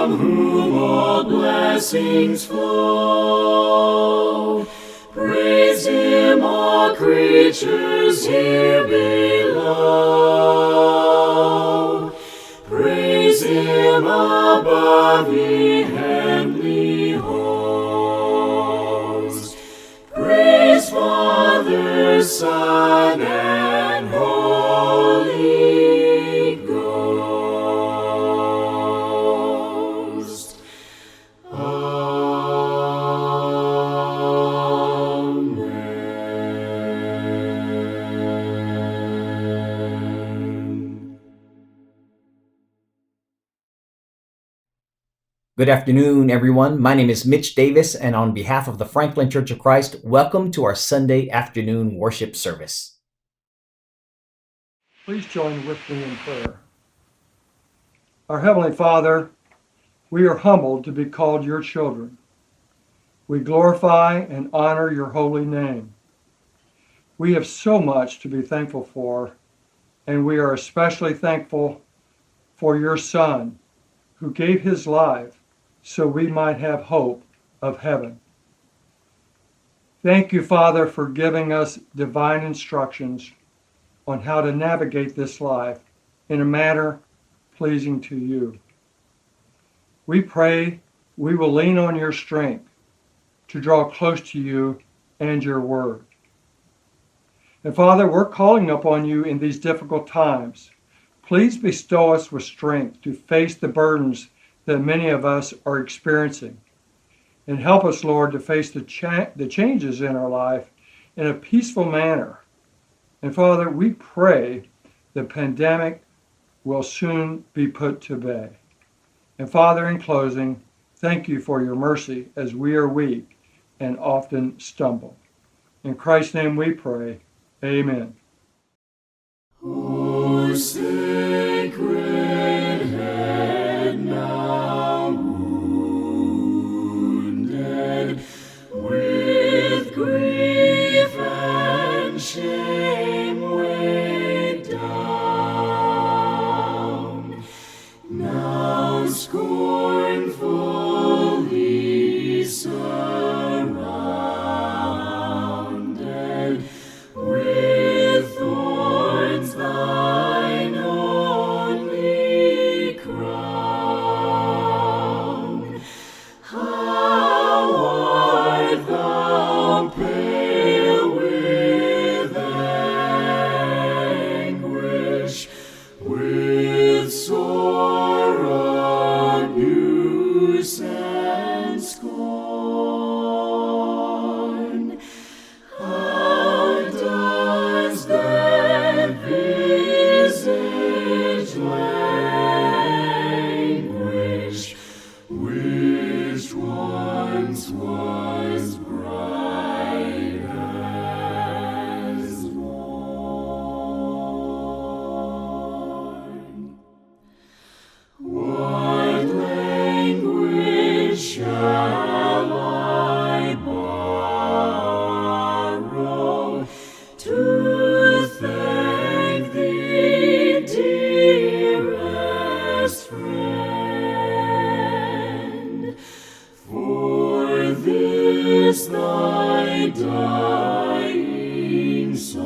from whom all blessings flow. Praise him, all creatures here below. Praise him above, ye heavenly hosts. Praise Father, Son, and Holy Ghost. Amen. Good afternoon, everyone. My name is Mitch Davis, and on behalf of the Franklin Church of Christ, welcome to our Sunday afternoon worship service. Please join with me in prayer. Our Heavenly Father, we are humbled to be called your children. We glorify and honor your holy name. We have so much to be thankful for, and we are especially thankful for your Son, who gave his life so we might have hope of heaven. Thank you, Father, for giving us divine instructions on how to navigate this life in a manner pleasing to you. We pray we will lean on your strength to draw close to you and your word. And Father, we're calling upon you in these difficult times. Please bestow us with strength to face the burdens that many of us are experiencing. And help us, Lord, to face the changes in our life in a peaceful manner. And Father, we pray the pandemic will soon be put to bed. And Father, in closing, thank you for your mercy as we are weak and often stumble. In Christ's name we pray. Amen. O sacred head now wounded with grief and shame weighed down, now scornfully surrounded with thorns, thine only crown. How art thou pale with anguish, with sore abuse and scorn. How does that visage languish, which once was bright as morn? What language shall I borrow to thank thee, dearest friend, for this thy dying sorrow,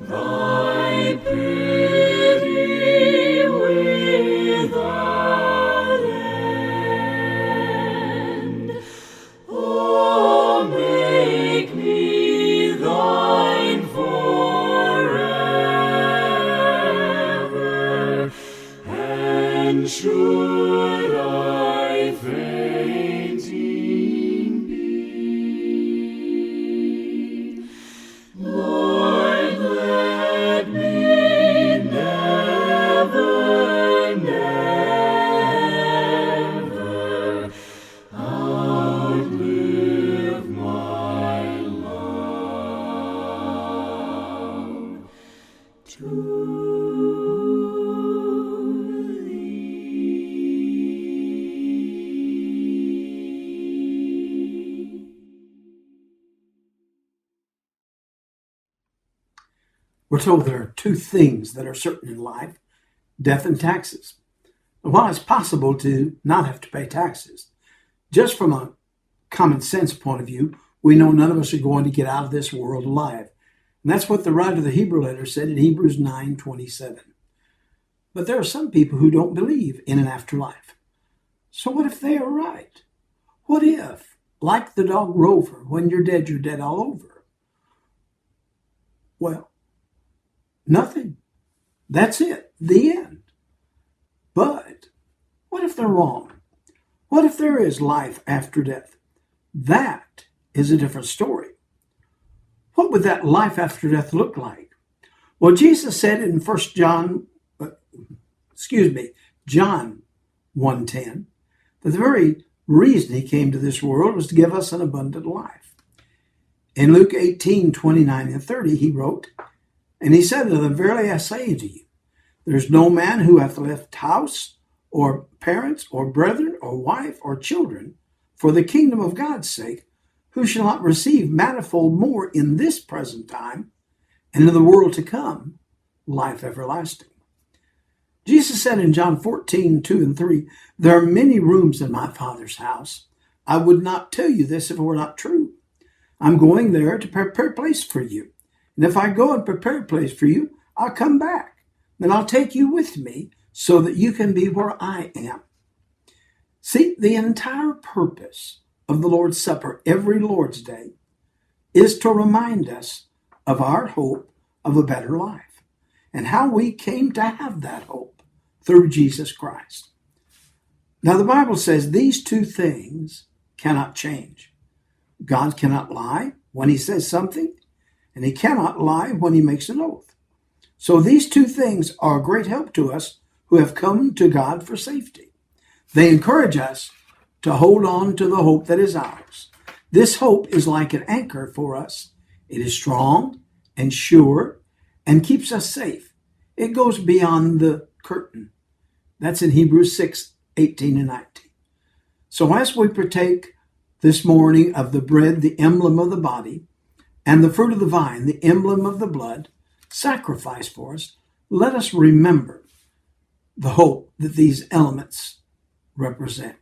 thy pity without end? Oh, make me thine forever, and should I fainting be, Lord, let me never, never outlive my love to thee. We're told there are two things that are certain in life: death and taxes. While it's possible to not have to pay taxes, just from a common sense point of view, we know none of us are going to get out of this world alive. And that's what the writer of the Hebrew letter said in Hebrews 9:27. But there are some people who don't believe in an afterlife. So what if they are right? What if, like the dog Rover, when you're dead all over? Well, nothing. That's it. The end. But what if they're wrong? What if there is life after death? That is a different story. What would that life after death look like? Well, Jesus said in John 1:10, that the very reason he came to this world was to give us an abundant life. In Luke 18:29 and 30, he wrote, and he said to them, verily I say unto you, there's no man who hath left house or parents or brethren or wife or children for the kingdom of God's sake, who shall not receive manifold more in this present time and in the world to come, life everlasting. Jesus said in John 14:2 and 3, there are many rooms in my Father's house. I would not tell you this if it were not true. I'm going there to prepare a place for you. And if I go and prepare a place for you, I'll come back. Then I'll take you with me so that you can be where I am. See, the entire purpose of the Lord's Supper every Lord's Day is to remind us of our hope of a better life and how we came to have that hope through Jesus Christ. Now, the Bible says these two things cannot change. God cannot lie when he says something, and he cannot lie when he makes an oath. So these two things are a great help to us who have come to God for safety. They encourage us to hold on to the hope that is ours. This hope is like an anchor for us. It is strong and sure and keeps us safe. It goes beyond the curtain. That's in Hebrews 6:18 and 19. So as we partake this morning of the bread, the emblem of the body, and the fruit of the vine, the emblem of the blood, sacrificed for us, let us remember the hope that these elements represent.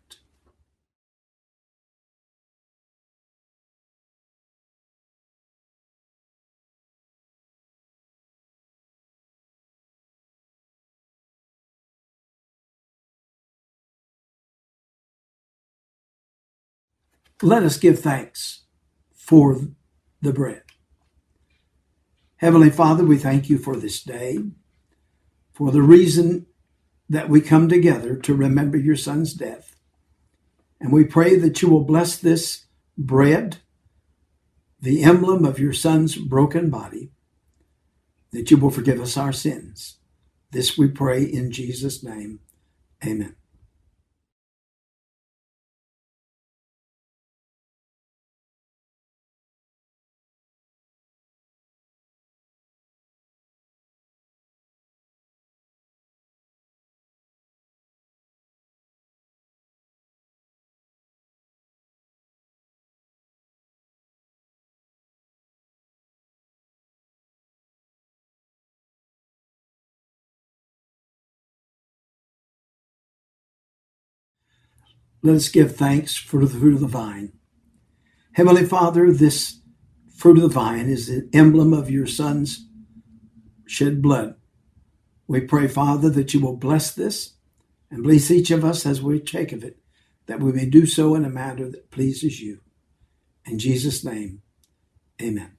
Let us give thanks for the bread. Heavenly Father, we thank you for this day, for the reason that we come together to remember your Son's death. And we pray that you will bless this bread, the emblem of your Son's broken body, that you will forgive us our sins. This we pray in Jesus' name. Amen. Let us give thanks for the fruit of the vine. Heavenly Father, this fruit of the vine is the emblem of your Son's shed blood. We pray, Father, that you will bless this and bless each of us as we take of it, that we may do so in a manner that pleases you. In Jesus' name, amen.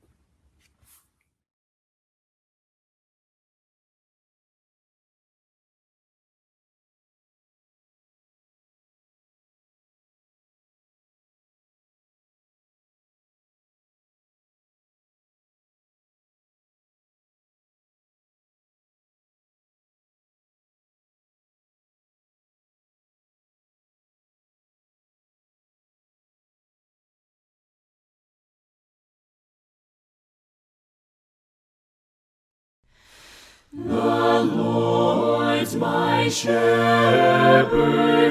The Lord's my shepherd,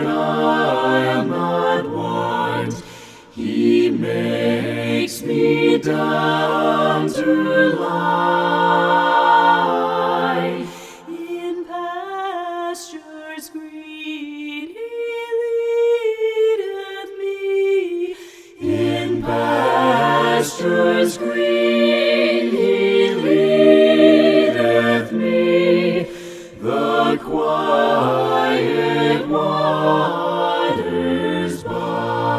I am not want. He makes me down to lie in pastures green he leadeth me, the quiet waters by.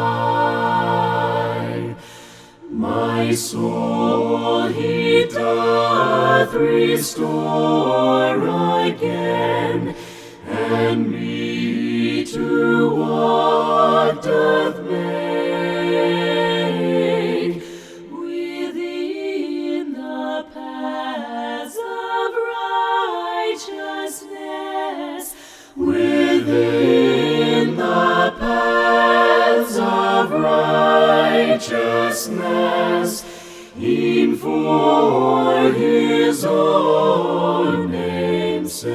My soul he doth restore again, and me to walk doth make within the paths of righteousness, within the paths of righteousness, e'en for his own name's sake.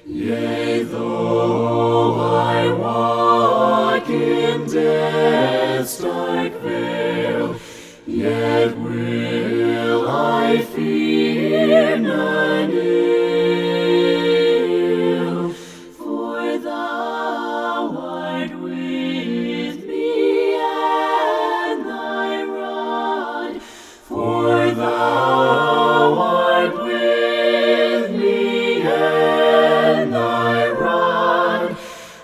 Yea, though I walk in death's dark vale, yet will I fear none ill, for thou art with me, and thy rod, for thou art with me, and thy rod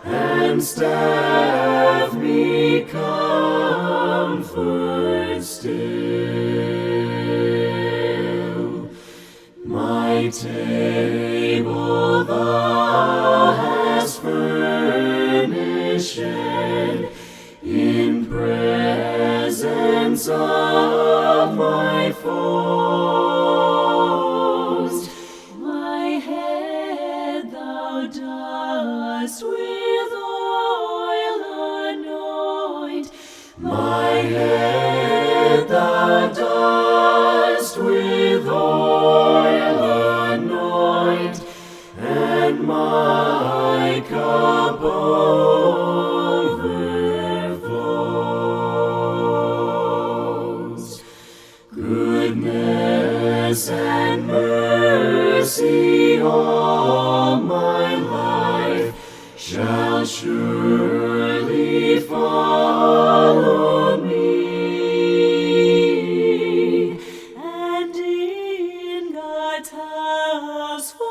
and staff me comfort still. My table thou hast furnished in presence of my foes. My head thou dost with oil anoint, my head thou dost with oil anoint, and my cup overflows. Goodness and mercy all my life shall surely follow me, and in God's house forevermore,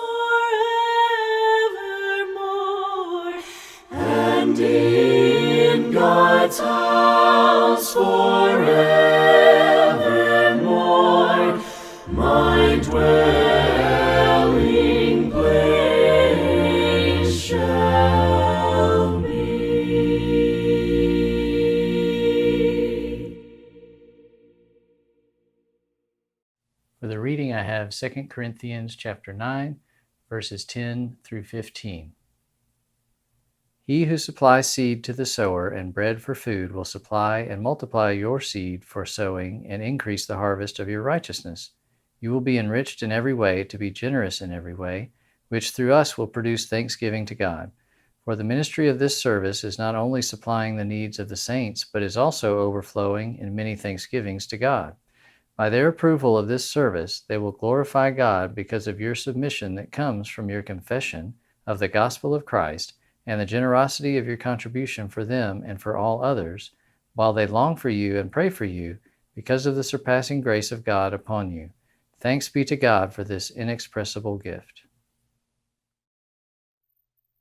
and in God's house forevermore, my dwelling place shall be. For the reading, I have 2 Corinthians chapter 9, verses 10 through 15. He who supplies seed to the sower and bread for food will supply and multiply your seed for sowing and increase the harvest of your righteousness. You will be enriched in every way to be generous in every way, which through us will produce thanksgiving to God. For the ministry of this service is not only supplying the needs of the saints, but is also overflowing in many thanksgivings to God. By their approval of this service, they will glorify God because of your submission that comes from your confession of the gospel of Christ and the generosity of your contribution for them and for all others, while they long for you and pray for you because of the surpassing grace of God upon you. Thanks be to God for this inexpressible gift.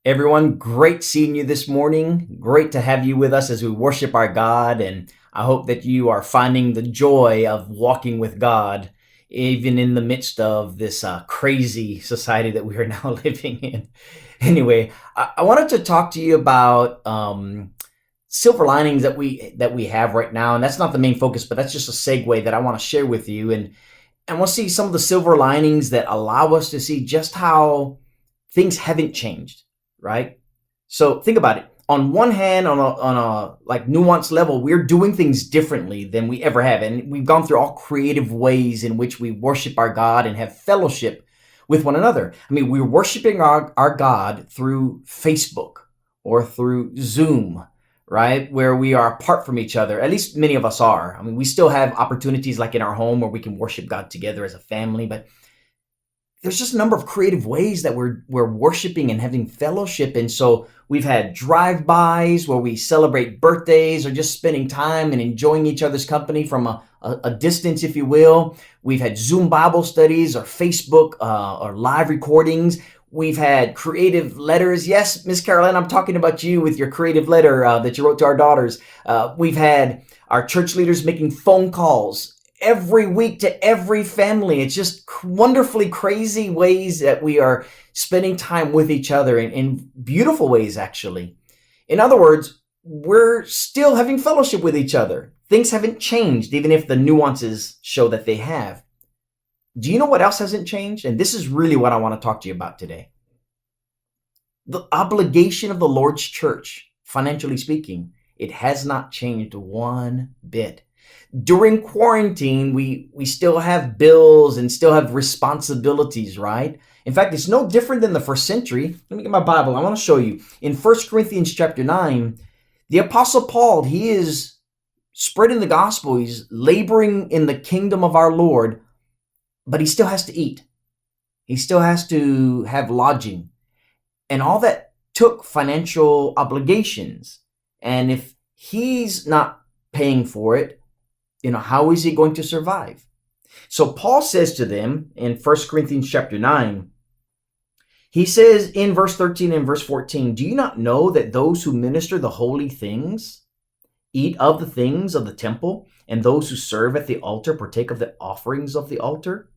Everyone, great seeing you this morning. Great to have you with us as we worship our God, and I hope that you are finding the joy of walking with God, even in the midst of this crazy society that we are now living in. Anyway, I wanted to talk to you about silver linings that we have right now, and that's not the main focus, but that's just a segue that I want to share with you, and we'll see some of the silver linings that allow us to see just how things haven't changed, right? So think about it. On one hand, on a like nuanced level, we're doing things differently than we ever have, and we've gone through all creative ways in which we worship our God and have fellowship with one another. I mean, we're worshiping our God through Facebook or through Zoom, right? Where we are apart from each other. At least many of us are. I mean, we still have opportunities like in our home where we can worship God together as a family, but there's just a number of creative ways that we're worshiping and having fellowship. And so we've had drive-bys where we celebrate birthdays or just spending time and enjoying each other's company from a distance, if you will. We've had Zoom Bible studies or Facebook or live recordings. We've had creative letters. Yes, Miss Caroline, I'm talking about you with your creative letter that you wrote to our daughters. We've had our church leaders making phone calls every week to every family. It's just wonderfully crazy ways that we are spending time with each other in beautiful ways, actually. In other words, we're still having fellowship with each other. Things haven't changed, even if the nuances show that they have. Do you know what else hasn't changed? And this is really what I want to talk to you about today. The obligation of the Lord's church, financially speaking, it has not changed one bit. During quarantine, we still have bills and still have responsibilities, right? In fact, it's no different than the first century. Let me get my Bible. I want to show you. In 1 Corinthians chapter 9, the Apostle Paul, he is spreading the gospel. He's laboring in the kingdom of our Lord, but he still has to eat. He still has to have lodging. And all that took financial obligations. And if he's not paying for it, how is he going to survive? So Paul says to them in 1 Corinthians chapter 9, he says in verse 13 and verse 14, do you not know that those who minister the holy things eat of the things of the temple, and those who serve at the altar partake of the offerings of the altar?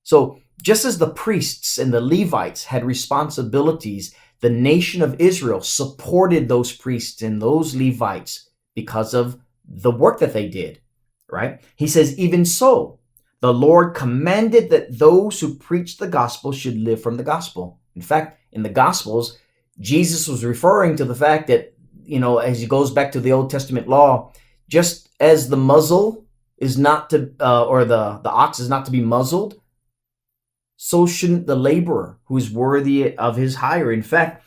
So just as the priests and the Levites had responsibilities, the nation of Israel supported those priests and those Levites because of the work that they did. Right? He says, even so, the Lord commanded that those who preach the gospel should live from the gospel. In fact, in the Gospels, Jesus was referring to the fact that, as he goes back to the Old Testament law, just as the muzzle is not to, or the ox is not to be muzzled, so shouldn't the laborer who is worthy of his hire. In fact,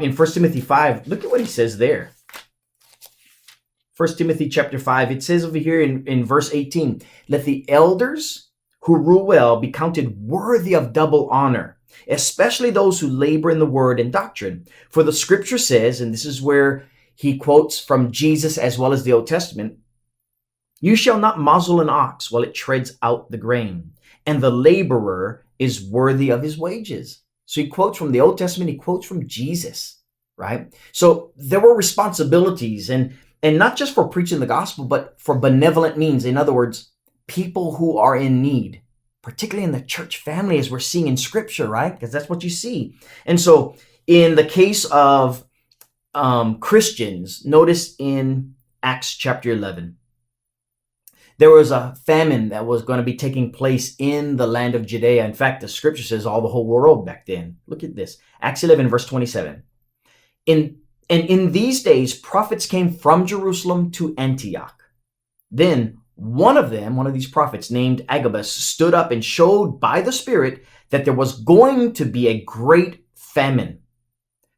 in 1 Timothy 5, look at what he says there. 1 Timothy chapter 5, it says over here in verse 18, let the elders who rule well be counted worthy of double honor, especially those who labor in the word and doctrine. For the scripture says, and this is where he quotes from Jesus as well as the Old Testament, you shall not muzzle an ox while it treads out the grain, and the laborer is worthy of his wages. So he quotes from the Old Testament, he quotes from Jesus, right? So there were responsibilities and not just for preaching the gospel, but for benevolent means. In other words, people who are in need, particularly in the church family, as we're seeing in scripture, right? Because that's what you see. And so in the case of Christians, notice in Acts chapter 11, there was a famine that was going to be taking place in the land of Judea. In fact, the scripture says all the whole world back then. Look at this. Acts 11, verse 27. And in these days, prophets came from Jerusalem to Antioch. Then one of these prophets named Agabus, stood up and showed by the Spirit that there was going to be a great famine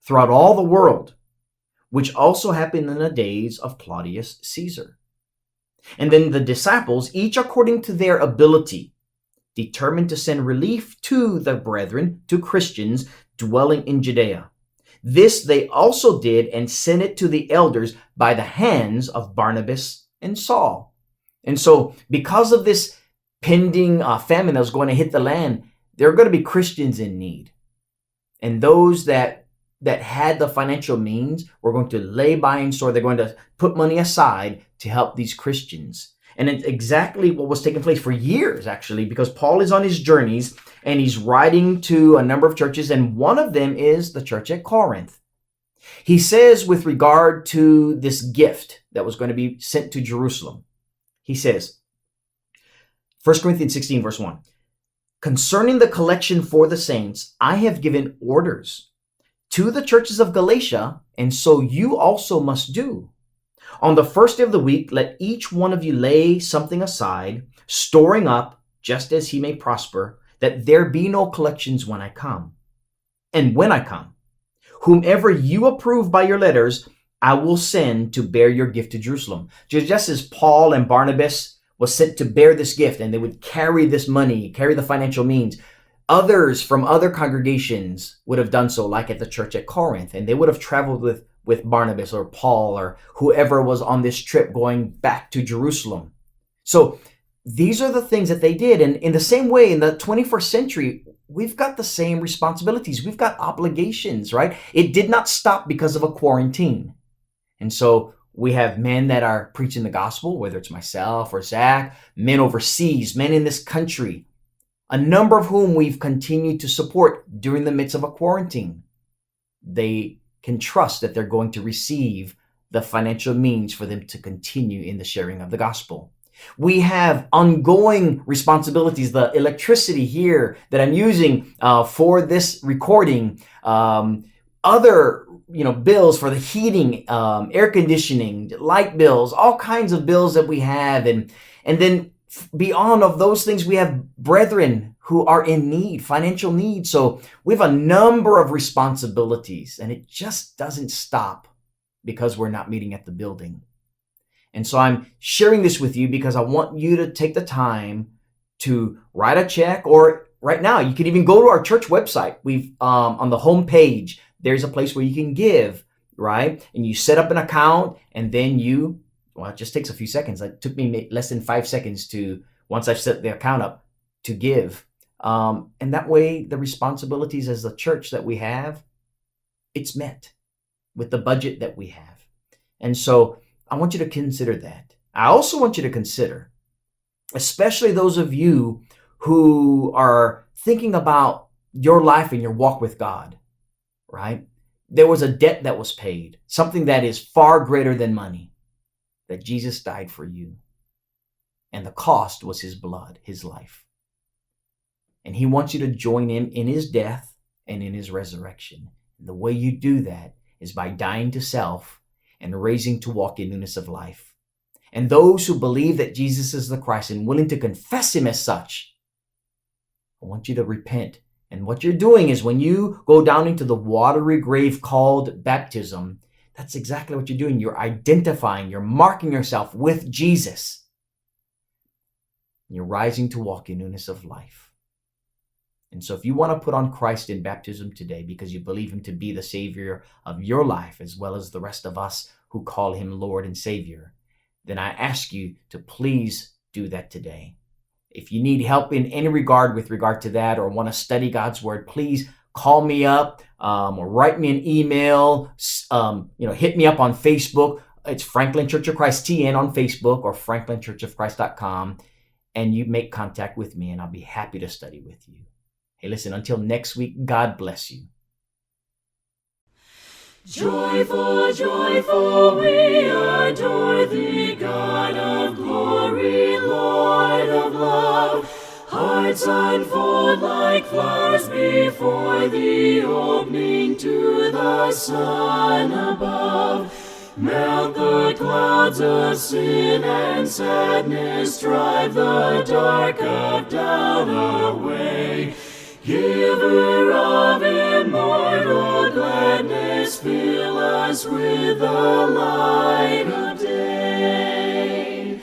throughout all the world, which also happened in the days of Claudius Caesar. And then the disciples, each according to their ability, determined to send relief to the brethren, to Christians dwelling in Judea. This they also did and sent it to the elders by the hands of Barnabas and Saul. And so because of this pending famine that was going to hit the land, there are going to be Christians in need. And those that had the financial means were going to lay by in store. They're going to put money aside to help these Christians. And it's exactly what was taking place for years, actually, because Paul is on his journeys and he's writing to a number of churches, and one of them is the church at Corinth. He says with regard to this gift that was going to be sent to Jerusalem, he says, 1 Corinthians 16, verse 1, concerning the collection for the saints, I have given orders to the churches of Galatia, and so you also must do. On the first day of the week, let each one of you lay something aside, storing up, just as he may prosper, that there be no collections when I come. And when I come, whomever you approve by your letters, I will send to bear your gift to Jerusalem. Just as Paul and Barnabas was sent to bear this gift, and they would carry this money, carry the financial means, Others from other congregations would have done so, like at the church at Corinth, and they would have traveled with Barnabas or Paul or whoever was on this trip going back to Jerusalem. So these are the things that they did. And in the same way, in the 21st century, we've got the same responsibilities. We've got obligations, right? It did not stop because of a quarantine. And so we have men that are preaching the gospel, whether it's myself or Zach, men overseas, men in this country, a number of whom we've continued to support during the midst of a quarantine. They can trust that they're going to receive the financial means for them to continue in the sharing of the gospel. We have ongoing responsibilities. The electricity here that I'm using for this recording, other bills for the heating, air conditioning, light bills, all kinds of bills that we have, and then beyond of those things, we have brethren who are in need, financial need. So we have a number of responsibilities, and it just doesn't stop because we're not meeting at the building. And so I'm sharing this with you because I want you to take the time to write a check, or right now you can even go to our church website. We've on the home page, there's a place where you can give, right? And you set up an account, and then it just takes a few seconds. It took me less than 5 seconds once I've set the account up, to give. And that way the responsibilities as the church that we have, it's met with the budget that we have. And so I want you to consider that. I also want you to consider, especially those of you who are thinking about your life and your walk with God, right? There was a debt that was paid, something that is far greater than money, that Jesus died for you. And the cost was his blood, his life. And he wants you to join him in his death and in his resurrection. And the way you do that is by dying to self and raising to walk in newness of life. And those who believe that Jesus is the Christ and willing to confess him as such, I want you to repent. And what you're doing is, when you go down into the watery grave called baptism, that's exactly what you're doing. You're identifying, you're marking yourself with Jesus. You're rising to walk in newness of life. And so if you want to put on Christ in baptism today because you believe him to be the Savior of your life, as well as the rest of us who call him Lord and Savior, then I ask you to please do that today. If you need help in any regard with regard to that, or want to study God's word, please call me up or write me an email. Hit me up on Facebook. It's Franklin Church of Christ TN on Facebook, or franklinchurchofchrist.com, and you make contact with me, and I'll be happy to study with you. Hey, listen, until next week, God bless you. Joyful, joyful, we adore thee, God of glory, Lord of love. Hearts unfold like flowers before thee, opening to the sun above. Melt the clouds of sin and sadness, drive the dark of doubt away. Giver of immortal gladness, fill us with the light of day.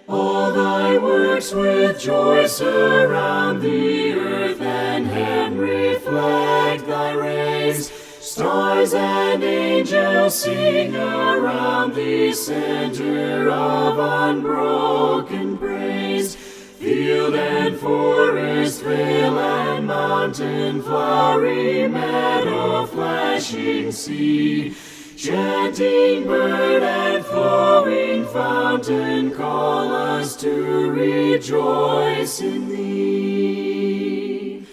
All thy works with joy surround the earth, and heaven reflect thy rays. Stars and angels sing around thee, center of unbroken praise. Field and forest, vale and mountain, flowery meadow, flashing sea, chanting bird and flowing fountain, call us to rejoice in thee.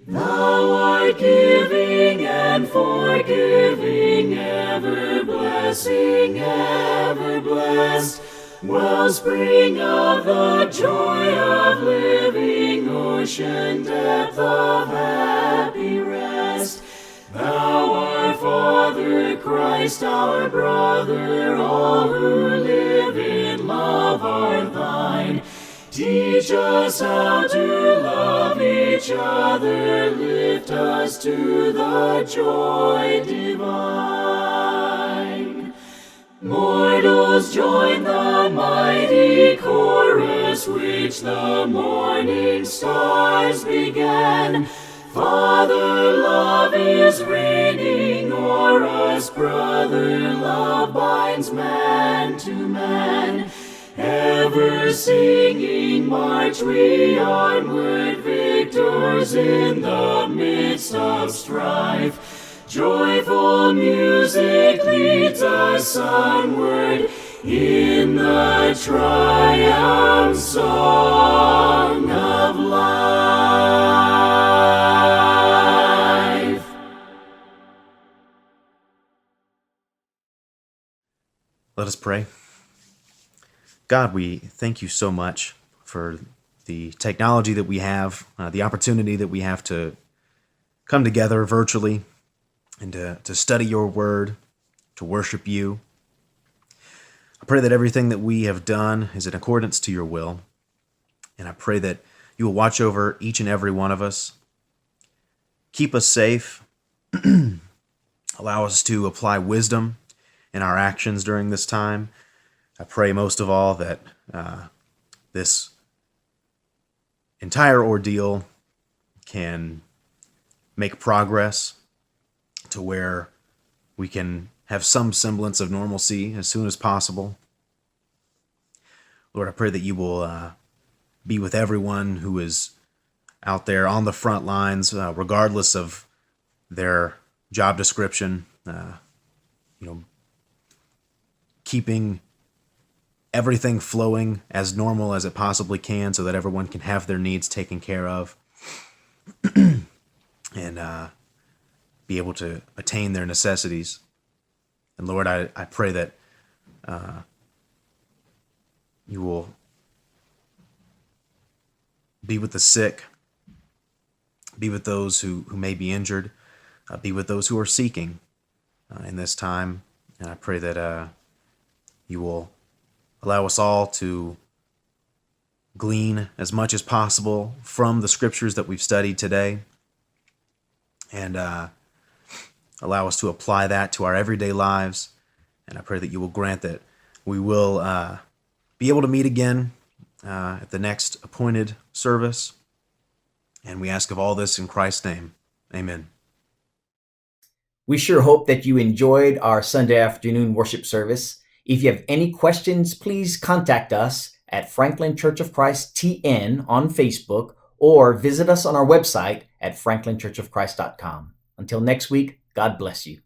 Thou art giving and forgiving, ever blessing, ever blessed, wellspring of the joy of living, ocean depth of happy rest. Thou, our Father, Christ our brother, all who live in love are thine. Teach us how to love each other, lift us to the joy divine. Mortals join the mighty chorus, us which the morning stars began. Father love is reigning o'er us, brother love binds man to man. Ever singing march we onward, victors in the midst of strife. Joyful music leads us onward in the triumph song of life. Let us pray. God, we thank you so much for the technology that we have, the opportunity that we have to come together virtually and to study your word, to worship you. I pray that everything that we have done is in accordance to your will, and I pray that you will watch over each and every one of us, keep us safe, allow us to apply wisdom in our actions during this time. I pray most of all that this entire ordeal can make progress to where we can have some semblance of normalcy as soon as possible. Lord, I pray that you will be with everyone who is out there on the front lines, regardless of their job description, keeping everything flowing as normal as it possibly can so that everyone can have their needs taken care of and be able to attain their necessities. And Lord, I pray that you will be with the sick, be with those who may be injured, be with those who are seeking in this time. And I pray that you will allow us all to glean as much as possible from the scriptures that we've studied today and allow us to apply that to our everyday lives. And I pray that you will grant that we will be able to meet again at the next appointed service. And we ask of all this in Christ's name. Amen. We sure hope that you enjoyed our Sunday afternoon worship service. If you have any questions, please contact us at Franklin Church of Christ TN on Facebook or visit us on our website at franklinchurchofchrist.com. Until next week, God bless you.